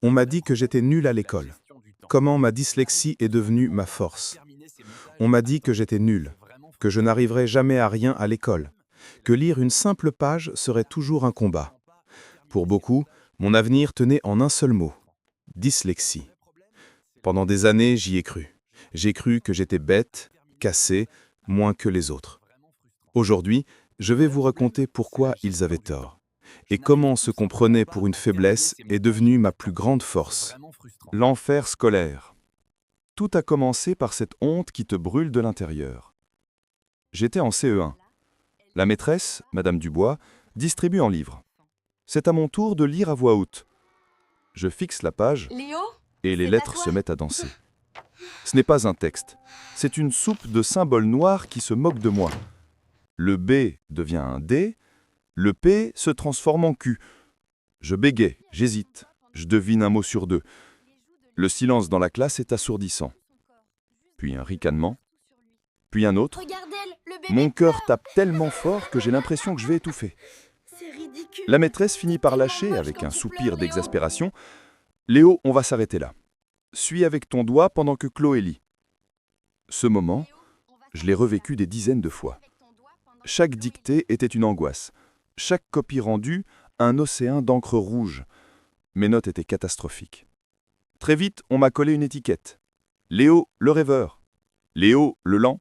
On m'a dit que j'étais nul à l'école. Comment ma dyslexie est devenue ma force. On m'a dit que j'étais nul, que je n'arriverais jamais à rien à l'école, que lire une simple page serait toujours un combat. Pour beaucoup, mon avenir tenait en un seul mot, dyslexie. Pendant des années, j'y ai cru. J'ai cru que j'étais bête, cassé, moins que les autres. Aujourd'hui, je vais vous raconter pourquoi ils avaient tort et comment ce qu'on prenait pour une faiblesse est devenu ma plus grande force. L'enfer scolaire. Tout a commencé par cette honte qui te brûle de l'intérieur. J'étais en CE1. La maîtresse, Madame Dubois, distribue un livre. C'est à mon tour de lire à voix haute. Je fixe la page Léo, et les c'est à lettres toi. se mettent à danser. Ce n'est pas un texte, c'est une soupe de symboles noirs qui se moquent de moi. Le B devient un D, le P se transforme en Q. Je bégaye, j'hésite, je devine un mot sur deux. Le silence dans la classe est assourdissant. Puis un ricanement, puis un autre. Regarde-elle, le bébé Mon cœur pleure. tape tellement fort que j'ai l'impression que je vais étouffer. C'est ridicule. La maîtresse finit par Tellement lâcher moche avec quand un tu soupir pleures, Léo. d'exaspération. Léo, on va s'arrêter là. Suis avec ton doigt pendant que Chloé lit. Ce moment, je l'ai revécu des dizaines de fois. Chaque dictée était une angoisse. Chaque copie rendue, un océan d'encre rouge. Mes notes étaient catastrophiques. Très vite, on m'a collé une étiquette. Léo, le rêveur. Léo, le lent.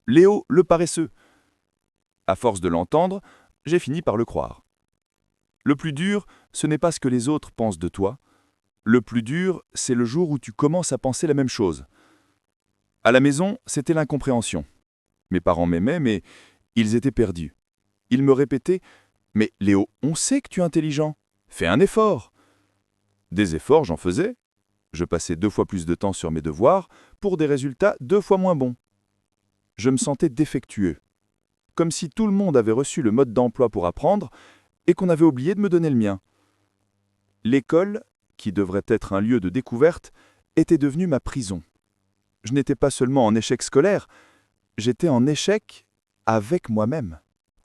Léo, le paresseux. À force de l'entendre, j'ai fini par le croire. Le plus dur, ce n'est pas ce que les autres pensent de toi. Le plus dur, c'est le jour où tu commences à penser la même chose. À la maison, c'était l'incompréhension. Mes parents m'aimaient, mais ils étaient perdus. Ils me répétaient « Mais Léo, on sait que tu es intelligent. Fais un effort !» Des efforts, j'en faisais. Je passais 2 fois plus de temps sur mes devoirs pour des résultats 2 fois moins bons. Je me sentais défectueux. Comme si tout le monde avait reçu le mode d'emploi pour apprendre et qu'on avait oublié de me donner le mien. L'école, qui devrait être un lieu de découverte, était devenue ma prison. Je n'étais pas seulement en échec scolaire, j'étais en échec avec moi-même.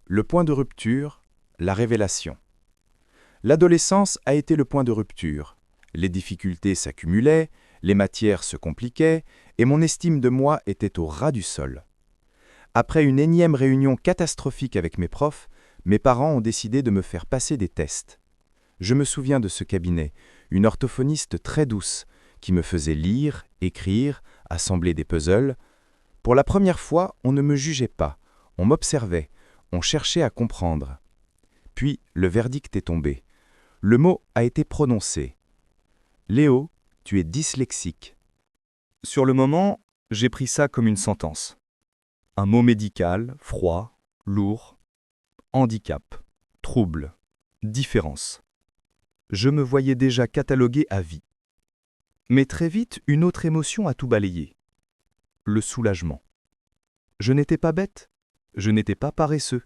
Le point de rupture, la révélation. L'adolescence a été le point de rupture. Les difficultés s'accumulaient, les matières se compliquaient, et mon estime de moi était au ras du sol. Après une énième réunion catastrophique avec mes profs, mes parents ont décidé de me faire passer des tests. Je me souviens de ce cabinet, une orthophoniste très douce, qui me faisait lire, écrire, assembler des puzzles. Pour la première fois, on ne me jugeait pas, on m'observait, on cherchait à comprendre. Puis le verdict est tombé. Le mot a été prononcé. Léo, tu es dyslexique. Sur le moment, j'ai pris ça comme une sentence. Un mot médical, froid, lourd. Handicap, trouble, différence. Je me voyais déjà catalogué à vie. Mais très vite, une autre émotion a tout balayé. Le soulagement. Je n'étais pas bête, je n'étais pas paresseux.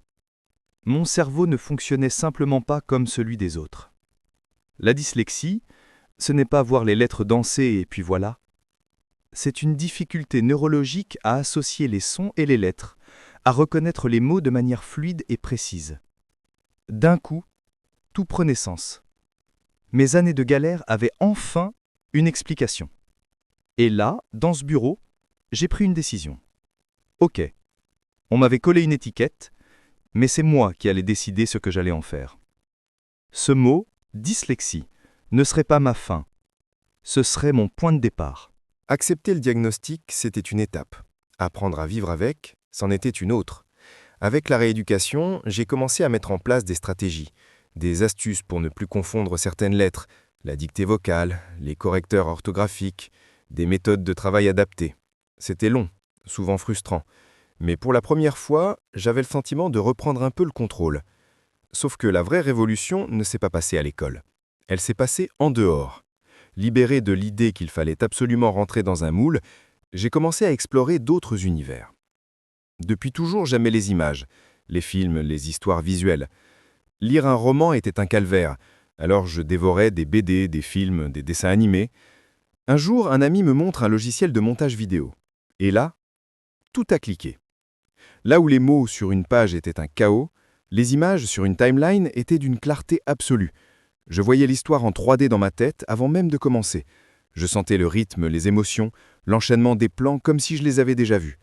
Mon cerveau ne fonctionnait simplement pas comme celui des autres. La dyslexie, ce n'est pas voir les lettres danser et puis voilà. C'est une difficulté neurologique à associer les sons et les lettres, à reconnaître les mots de manière fluide et précise. D'un coup, tout prenait sens. Mes années de galère avaient enfin une explication. Et là, dans ce bureau, j'ai pris une décision. Ok, on m'avait collé une étiquette, mais c'est moi qui allais décider ce que j'allais en faire. Ce mot, dyslexie, ne serait pas ma fin. Ce serait mon point de départ. Accepter le diagnostic, c'était une étape. Apprendre à vivre avec, c'en était une autre. Avec la rééducation, j'ai commencé à mettre en place des stratégies, des astuces pour ne plus confondre certaines lettres, la dictée vocale, les correcteurs orthographiques, des méthodes de travail adaptées. C'était long, souvent frustrant, mais pour la première fois, j'avais le sentiment de reprendre un peu le contrôle. Sauf que la vraie révolution ne s'est pas passée à l'école. Elle s'est passée en dehors. Libéré de l'idée qu'il fallait absolument rentrer dans un moule, j'ai commencé à explorer d'autres univers. Depuis toujours, j'aimais les images, les films, les histoires visuelles. Lire un roman était un calvaire, alors je dévorais des BD, des films, des dessins animés. Un jour, un ami me montre un logiciel de montage vidéo. Et là, tout a cliqué. Là où les mots sur une page étaient un chaos, les images sur une timeline étaient d'une clarté absolue. Je voyais l'histoire en 3D dans ma tête avant même de commencer. Je sentais le rythme, les émotions, l'enchaînement des plans comme si je les avais déjà vus.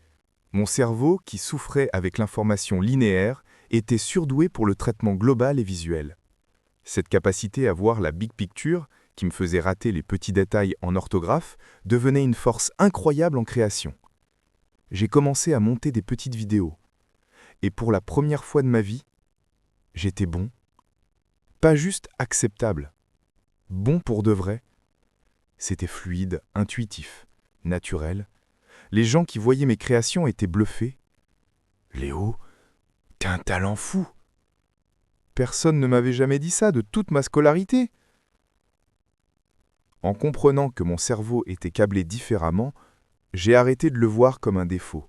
Mon cerveau, qui souffrait avec l'information linéaire, était surdoué pour le traitement global et visuel. Cette capacité à voir la big picture, qui me faisait rater les petits détails en orthographe, devenait une force incroyable en création. J'ai commencé à monter des petites vidéos. Et pour la première fois de ma vie, j'étais bon. Pas juste acceptable. Bon pour de vrai. C'était fluide, intuitif, naturel. Les gens qui voyaient mes créations étaient bluffés. « Léo, t'as un talent fou !» Personne ne m'avait jamais dit ça de toute ma scolarité. En comprenant que mon cerveau était câblé différemment, j'ai arrêté de le voir comme un défaut.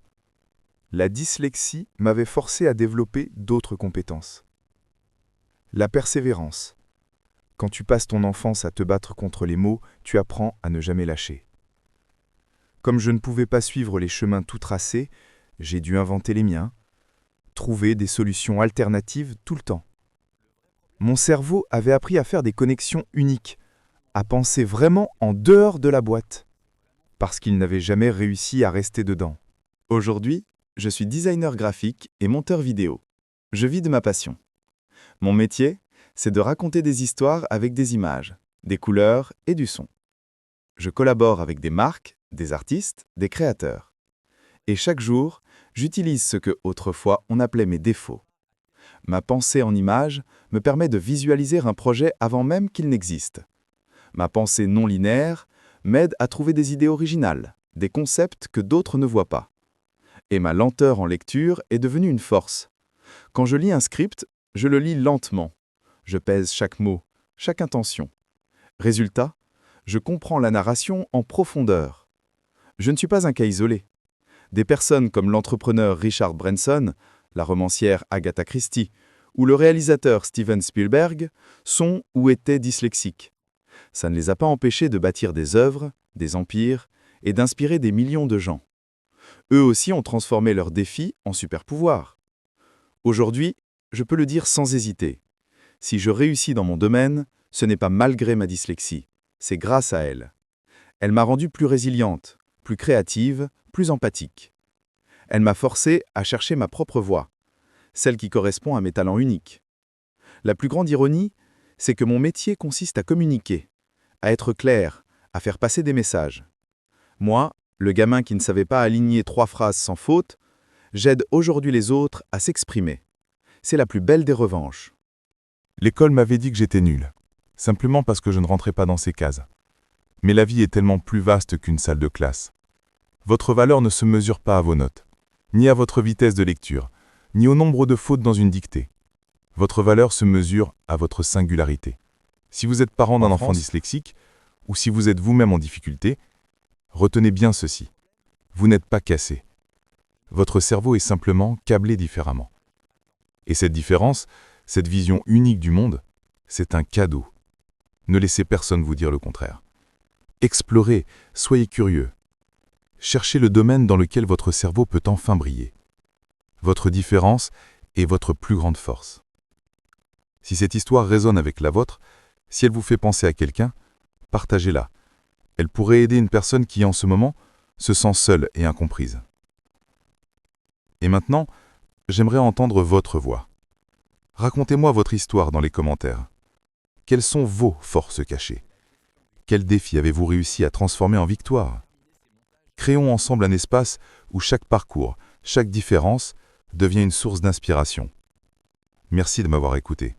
La dyslexie m'avait forcé à développer d'autres compétences. La persévérance. Quand tu passes ton enfance à te battre contre les mots, tu apprends à ne jamais lâcher. Comme je ne pouvais pas suivre les chemins tout tracés, j'ai dû inventer les miens, trouver des solutions alternatives tout le temps. Mon cerveau avait appris à faire des connexions uniques, à penser vraiment en dehors de la boîte, parce qu'il n'avait jamais réussi à rester dedans. Aujourd'hui, je suis designer graphique et monteur vidéo. Je vis de ma passion. Mon métier, c'est de raconter des histoires avec des images, des couleurs et du son. Je collabore avec des marques, des artistes, des créateurs. Et chaque jour, j'utilise ce que autrefois on appelait mes défauts. Ma pensée en images me permet de visualiser un projet avant même qu'il n'existe. Ma pensée non linéaire m'aide à trouver des idées originales, des concepts que d'autres ne voient pas. Et ma lenteur en lecture est devenue une force. Quand je lis un script, je le lis lentement. Je pèse chaque mot, chaque intention. Résultat, je comprends la narration en profondeur. Je ne suis pas un cas isolé. Des personnes comme l'entrepreneur Richard Branson, la romancière Agatha Christie ou le réalisateur Steven Spielberg sont ou étaient dyslexiques. Ça ne les a pas empêchés de bâtir des œuvres, des empires et d'inspirer des millions de gens. Eux aussi ont transformé leurs défis en super-pouvoirs. Aujourd'hui, je peux le dire sans hésiter. Si je réussis dans mon domaine, ce n'est pas malgré ma dyslexie, c'est grâce à elle. Elle m'a rendue plus résiliente, plus créative, plus empathique. Elle m'a forcé à chercher ma propre voie, celle qui correspond à mes talents uniques. La plus grande ironie, c'est que mon métier consiste à communiquer, à être clair, à faire passer des messages. Moi, le gamin qui ne savait pas aligner 3 phrases sans faute, j'aide aujourd'hui les autres à s'exprimer. C'est la plus belle des revanches. L'école m'avait dit que j'étais nul, simplement parce que je ne rentrais pas dans ces cases. Mais la vie est tellement plus vaste qu'une salle de classe. Votre valeur ne se mesure pas à vos notes, ni à votre vitesse de lecture, ni au nombre de fautes dans une dictée. Votre valeur se mesure à votre singularité. Si vous êtes parent d'un enfant dyslexique, ou si vous êtes vous-même en difficulté, retenez bien ceci. Vous n'êtes pas cassé. Votre cerveau est simplement câblé différemment. Et cette différence, cette vision unique du monde, c'est un cadeau. Ne laissez personne vous dire le contraire. Explorez, soyez curieux. Cherchez le domaine dans lequel votre cerveau peut enfin briller. Votre différence est votre plus grande force. Si cette histoire résonne avec la vôtre, si elle vous fait penser à quelqu'un, partagez-la. Elle pourrait aider une personne qui, en ce moment, se sent seule et incomprise. Et maintenant, j'aimerais entendre votre voix. Racontez-moi votre histoire dans les commentaires. Quelles sont vos forces cachées? Quels défis avez-vous réussi à transformer en victoire? Créons ensemble un espace où chaque parcours, chaque différence devient une source d'inspiration. Merci de m'avoir écouté.